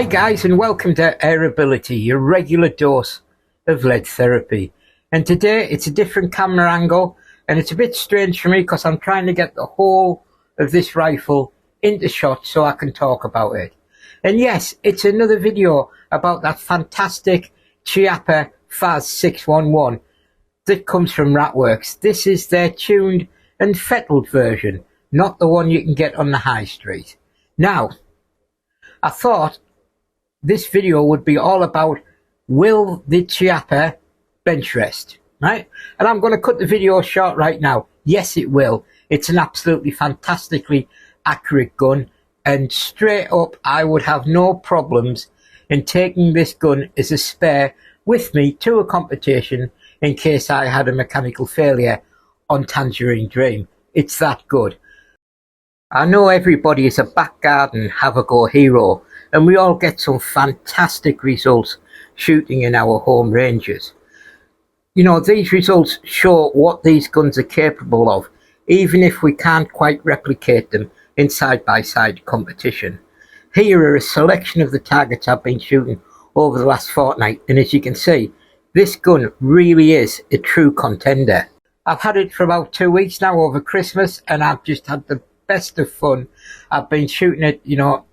Hi guys, and welcome to Airability, your regular dose of lead therapy. And today it's a different camera angle, and it's a bit strange for me because I'm trying to get the whole of this rifle into shot so I can talk about it. And yes, it's another video about that fantastic Chiappa FAS-611 that comes from Ratworks. This is their tuned and fettled version, not the one you can get on the high street. Now, I thought this video would be all about, will the Chiappa Benchrest, right? And I'm going to cut the video short right now. Yes, it will. It's an absolutely fantastically accurate gun, and straight up, I would have no problems in taking this gun as a spare with me to a competition in case I had a mechanical failure on Tangerine Dream. It's that good. I know everybody is a back garden have-a-go hero, and we all get some fantastic results shooting in our home ranges. You know, these results show what these guns are capable of, even if we can't quite replicate them in side-by-side competition. Here are a selection of the targets I've been shooting over the last fortnight, and as you can see, this gun really is a true contender. I've had it for about 2 weeks now over Christmas, and I've just had the best of fun. I've been shooting it, you know,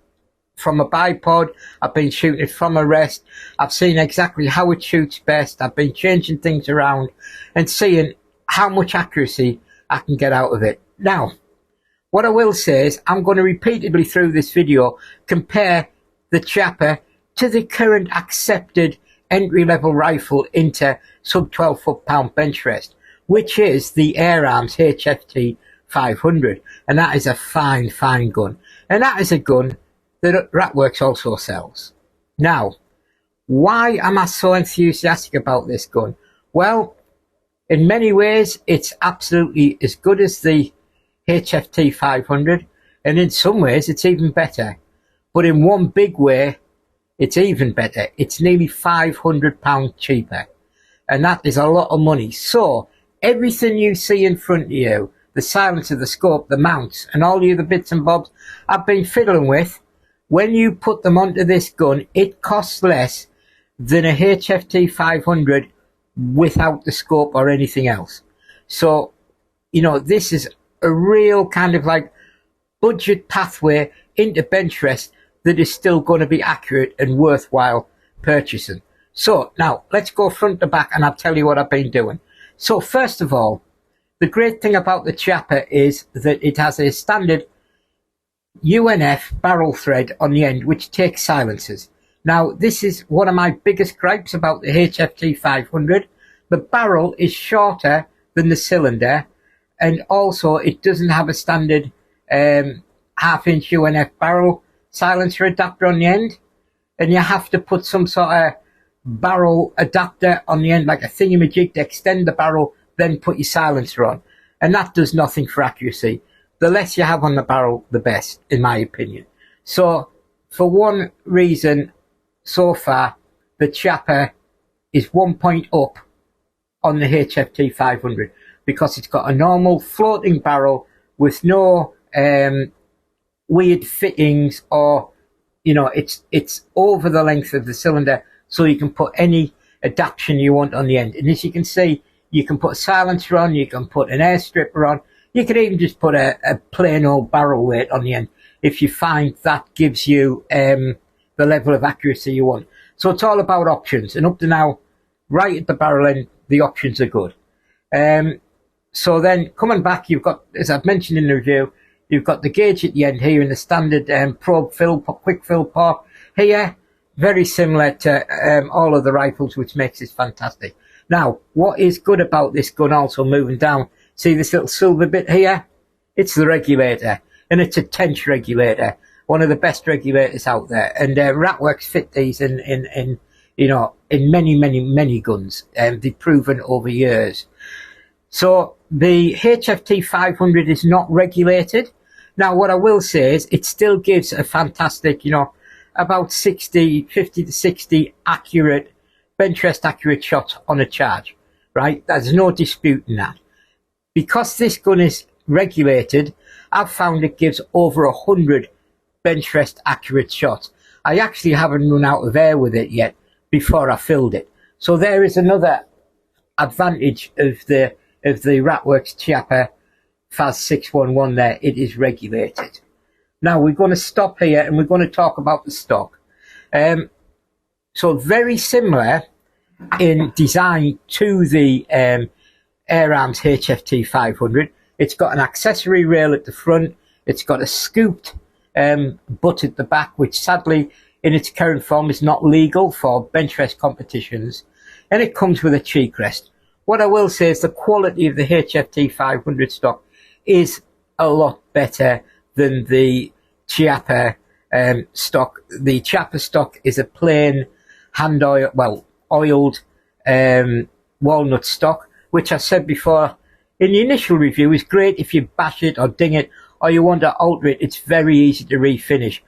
from a bipod. I've been shooting it from a rest. I've seen exactly how it shoots best. I've been changing things around and seeing how much accuracy I can get out of it. Now, what I will say is I'm going to repeatedly through this video compare the Chiappa to the current accepted entry-level rifle into sub 12 foot-pound Benchrest, which is the Air Arms HFT 500, and that is a fine gun, and that is a gun that Ratworks also sells. Now, why am I so enthusiastic about this gun? Well, in many ways it's absolutely as good as the HFT 500, and in some ways it's even better, but in one big way it's even better. It's nearly £500 cheaper, and that is a lot of money. So everything you see in front of you, the silencer, the scope, the mounts, and all the other bits and bobs I've been fiddling with, when you put them onto this gun, it costs less than a HFT 500 without the scope or anything else. So, you know, this is a real kind of like budget pathway into Benchrest that is still going to be accurate and worthwhile purchasing. So now let's go front to back and I'll tell you what I've been doing. So first of all, the great thing about the Chiappa is that it has a standard UNF barrel thread on the end which takes silencers. Now this is one of my biggest gripes about the HFT 500. The barrel is shorter than the cylinder, and also it doesn't have a standard half-inch UNF barrel silencer adapter on the end, and you have to put some sort of barrel adapter on the end, like a thingamajig, to extend the barrel, then put your silencer on, and that does nothing for accuracy. The less you have on the barrel, the best, in my opinion. So, for one reason, so far, the Chiappa is 1 point up on the HFT 500, because it's got a normal floating barrel with no weird fittings, or, you know, it's over the length of the cylinder, so you can put any adaptation you want on the end. And as you can see, you can put a silencer on, you can put an air stripper on, you can even just put a plain old barrel weight on the end if you find that gives you the level of accuracy you want. So it's all about options, and up to now, right at the barrel end, the options are good. So then coming back, you've got, as I've mentioned in the review, you've got the gauge at the end here in the standard probe fill, quick fill port here, very similar to all of the rifles, which makes this fantastic. Now, what is good about this gun also, moving down, see this little silver bit here? It's the regulator, and it's a tench regulator, one of the best regulators out there. And Ratworks fit these in you know, in many guns, and they've proven over years. So the HFT 500 is not regulated. Now, what I will say is it still gives a fantastic, you know, about 50 to 60 accurate, Benchrest accurate shots on a charge, right? There's no disputing that. Because this gun is regulated, I've found it gives over 100 Benchrest accurate shots. I actually haven't run out of air with it yet before I filled it. So there is another advantage of the Ratworks Chiappa FAS-611 there. It is regulated. Now we're going to stop here and we're going to talk about the stock. So very similar in design to the Air Arms HFT 500. It's got an accessory rail at the front. It's got a scooped butt at the back, which sadly in its current form is not legal for Benchrest competitions. And it comes with a Chiappa. What I will say is the quality of the HFT 500 stock is a lot better than the Chiappa stock. The Chiappa stock is a plain hand oil, well, oiled walnut stock, which I said before in the initial review is great if you bash it or ding it or you want to alter it. It's very easy to refinish.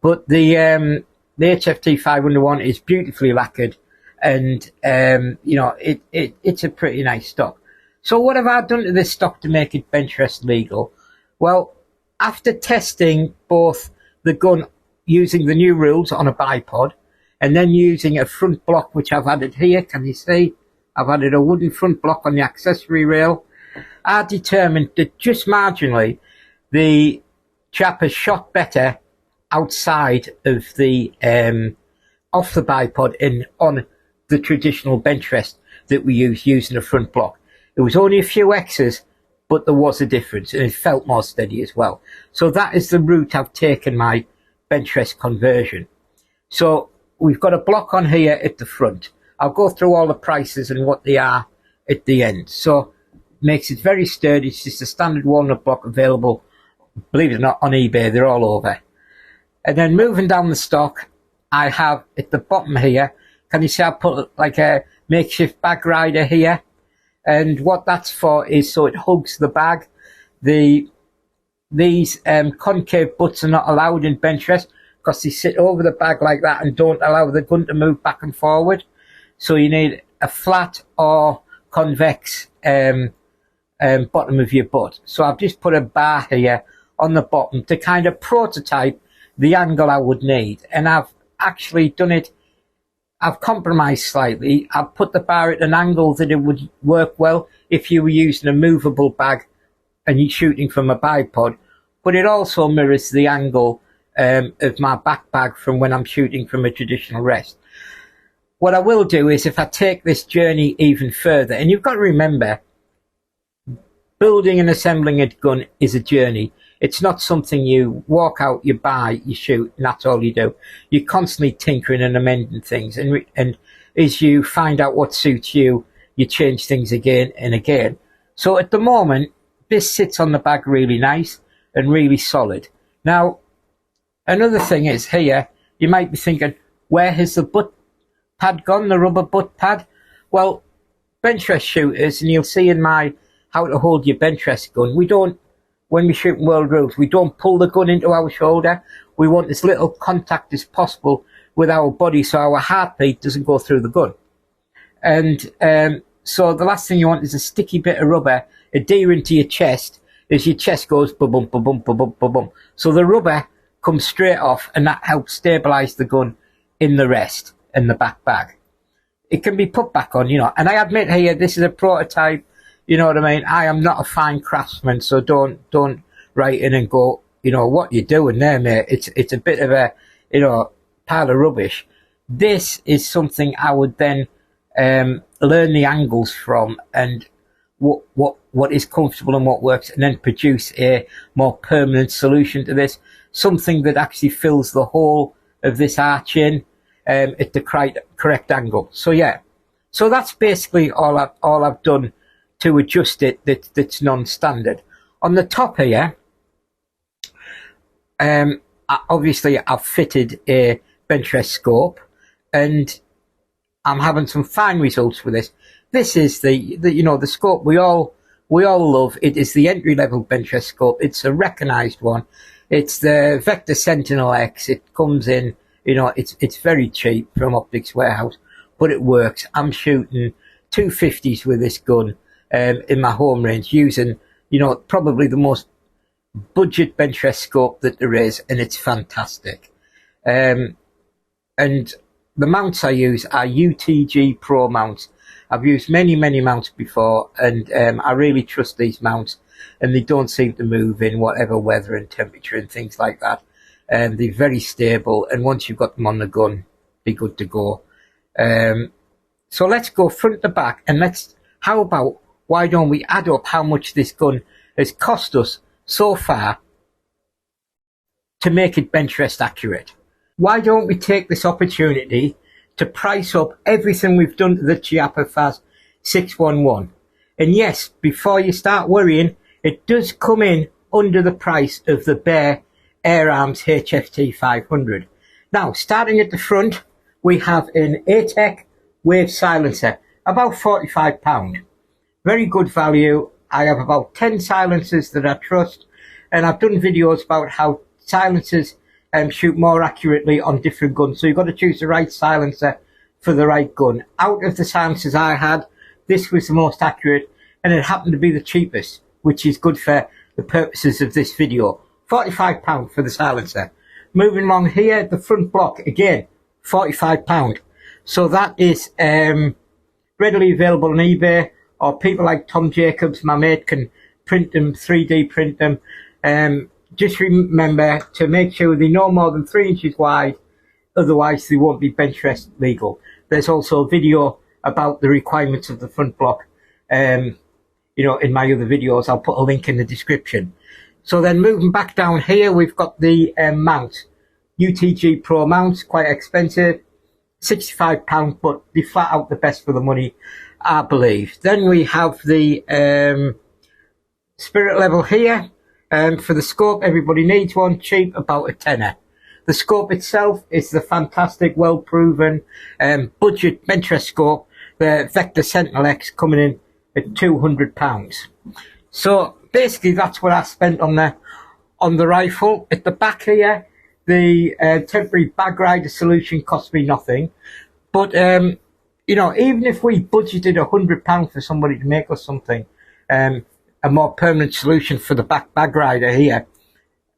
But the HFT 501 is beautifully lacquered, and you know, it's a pretty nice stock. So what have I done to this stock to make it Benchrest legal? Well, after testing both the gun using the new rules on a bipod and then using a front block, which I've added here, can you see? I've added a wooden front block on the accessory rail. I determined that just marginally the Chiappa shot better outside of the off the bipod and on the traditional Benchrest that we use using a front block. It was only a few X's, but there was a difference and it felt more steady as well. So that is the route I've taken my Benchrest conversion. So we've got a block on here at the front. I'll go through all the prices and what they are at the end. So makes it very sturdy. It's just a standard walnut block available, believe it or not, on eBay. They're all over. And then moving down the stock, I have at the bottom here, can you see I put like a makeshift bag rider here? And what that's for is so it hugs the bag. These concave butts are not allowed in Benchrest because they sit over the bag like that and don't allow the gun to move back and forward. So you need a flat or convex bottom of your butt. So I've just put a bar here on the bottom to kind of prototype the angle I would need. And I've actually done it, I've compromised slightly. I've put the bar at an angle that it would work well if you were using a movable bag and you're shooting from a bipod, but it also mirrors the angle of my back bag from when I'm shooting from a traditional rest. What I will do is if I take this journey even further, and you've got to remember, building and assembling a gun is a journey. It's not something you walk out, you buy, you shoot, and that's all you do. You're constantly tinkering and amending things, and as you find out what suits you, you change things again and again. So at the moment, this sits on the bag really nice and really solid. Now, another thing is here, you might be thinking, where has the butt pad gone, the rubber butt pad? Well, Benchrest shooters, and you'll see in my how to hold your Benchrest gun, we don't, when we shoot world rules, we don't pull the gun into our shoulder. We want as little contact as possible with our body so our heartbeat doesn't go through the gun. And so the last thing you want is a sticky bit of rubber adhering to your chest as your chest goes ba-bum, ba-bum, ba-bum, ba-bum. So the rubber comes straight off and that helps stabilise the gun in the rest and the back bag. It can be put back on, you know, and I admit here, this is a prototype. You know what I mean? I am not a fine craftsman, so don't write in and go, you know, what you're doing there, mate. It's a bit of a, you know, pile of rubbish. This is something I would then learn the angles from and what is comfortable and what works, and then produce a more permanent solution to this. Something that actually fills the hole of this arch in at the correct angle. So yeah, so that's basically all I've done to adjust it that's non-standard. On the top here, obviously I've fitted a Benchrest scope and I'm having some fine results with this. This is the you know, the scope we all love. It is the entry-level Benchrest scope. It's a recognised one. It's the Vector Sentinel X. It comes in, you know, it's very cheap from Optics Warehouse, but it works. I'm shooting 250s with this gun in my home range using, you know, probably the most budget Benchrest scope that there is, and it's fantastic. And the mounts I use are UTG Pro mounts. I've used many mounts before, and I really trust these mounts, and they don't seem to move in whatever weather and temperature and things like that. And they're very stable, and once you've got them on the gun, be good to go. So let's go front to back, and why don't we add up how much this gun has cost us so far to make it Benchrest accurate? Why don't we take this opportunity to price up everything we've done to the Chiappa FAS-611? And yes, before you start worrying, it does come in under the price of the Bear Air Arms HFT 500. Now, starting at the front, we have an ATEC Wave silencer, about £45. Very good value. I have about 10 silencers that I trust, and I've done videos about how silencers shoot more accurately on different guns. So you've got to choose the right silencer for the right gun. Out of the silencers I had, this was the most accurate, and it happened to be the cheapest, which is good for the purposes of this video. £45 for the silencer. Moving along here, the front block, again, £45. So that is readily available on eBay, or people like Tom Jacobs, my mate, can print them, 3D print them. Just remember to make sure they're no more than 3 inches wide, otherwise they won't be Benchrest legal. There's also a video about the requirements of the front block, in my other videos. I'll put a link in the description. So then moving back down here, we've got the mount. UTG Pro mounts, quite expensive, £65, but they're flat out the best for the money, I believe. Then we have the spirit level here. For the scope, everybody needs one, cheap, about a tenner. The scope itself is the fantastic, well-proven budget Benchrest scope, the Vector Sentinel X, coming in at £200. So basically that's what I spent on the rifle. At the back here, the temporary bag rider solution cost me nothing. But even if we budgeted £100 for somebody to make us something, a more permanent solution for the bag rider here,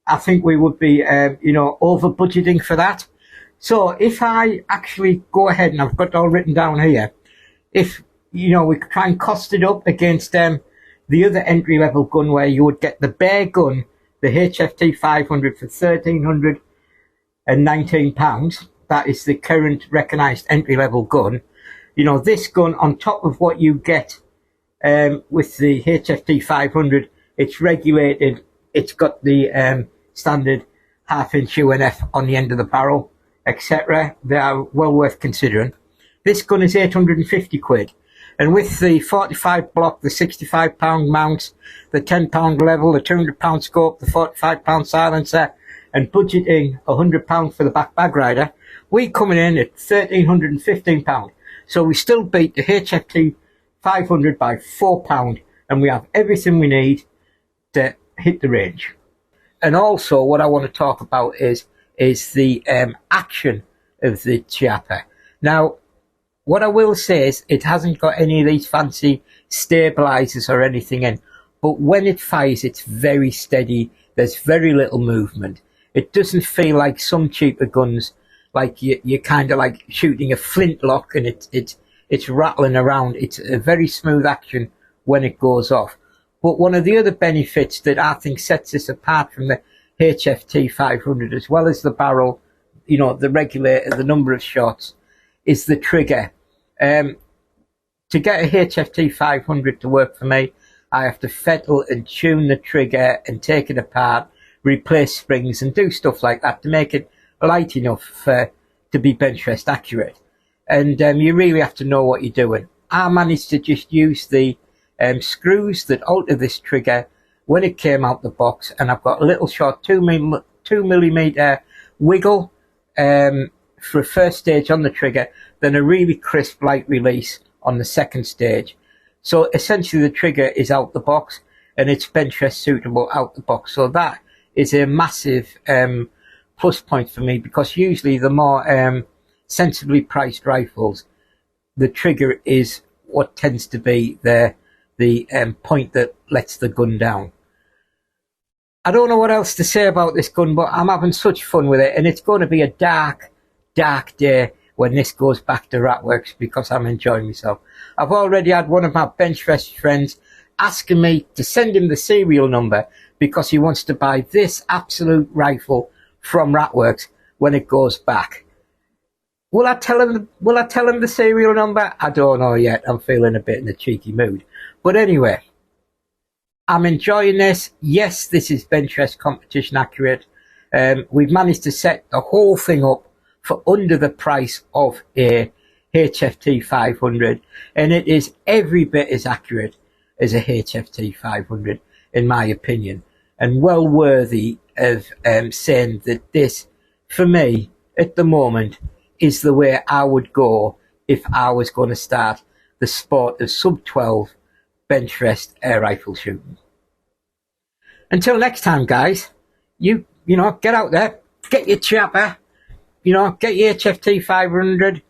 I think we would be, over budgeting for that. So if I actually go ahead, and I've got it all written down here, if, we could try and cost it up against the other entry level gun where you would get the Bear gun, the HFT 500 for £1,319. That is the current recognised entry level gun. This gun on top of what you get with the HFT 500, it's regulated, it's got the standard half-inch UNF on the end of the barrel, etc. They are well worth considering. This gun is 850 quid, and with the 45 block, the £65 mount, the £10 level, the £200 scope, the £45 silencer, and budgeting £100 for the bag rider, we coming in at £1,315. So we still beat the HFT 500 by £4, and we have everything we need to hit the range. And also what I want to talk about is the action of the Chiappa. Now, what I will say is it hasn't got any of these fancy stabilizers or anything in, but when it fires, it's very steady. There's very little movement. It doesn't feel like some cheaper guns, like you're kind of like shooting a flintlock and it's rattling around. It's a very smooth action when it goes off. But one of the other benefits that I think sets this apart from the HFT 500, as well as the barrel, the regulator, the number of shots, is the trigger. To get a HFT 500 to work for me, I have to fettle and tune the trigger and take it apart, replace springs and do stuff like that to make it light enough to be Benchrest accurate. And you really have to know what you're doing. I managed to just use the screws that alter this trigger when it came out the box, and I've got a little short 2 millimeter wiggle for a first stage on the trigger, then a really crisp light release on the second stage. So essentially the trigger is out the box and it's Benchrest suitable out the box. So that is a massive plus point for me, because usually the more sensibly priced rifles, the trigger is what tends to be the point that lets the gun down. I don't know what else to say about this gun, but I'm having such fun with it, and it's going to be a dark, dark day when this goes back to Ratworks, because I'm enjoying myself. I've already had one of my Benchrest friends asking me to send him the serial number because he wants to buy this absolute rifle from Ratworks when it goes back. Will I tell him the serial number? I don't know yet. I'm feeling a bit in a cheeky mood. But anyway, I'm enjoying this. Yes, this is Benchrest competition accurate. We've managed to set the whole thing up for under the price of a HFT 500, and it is every bit as accurate as a HFT 500 in my opinion, and well worthy of saying that this, for me, at the moment, is the way I would go if I was going to start the sport of sub-12 Benchrest air rifle shooting. Until next time, guys, you know, get out there, get your Chiappa, you know, get your HFT 500,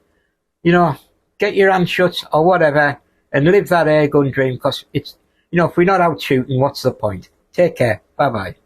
you know, get your handshots or whatever, and live that air gun dream, because it's, you know, if we're not out shooting, what's the point? Take care. Bye-bye.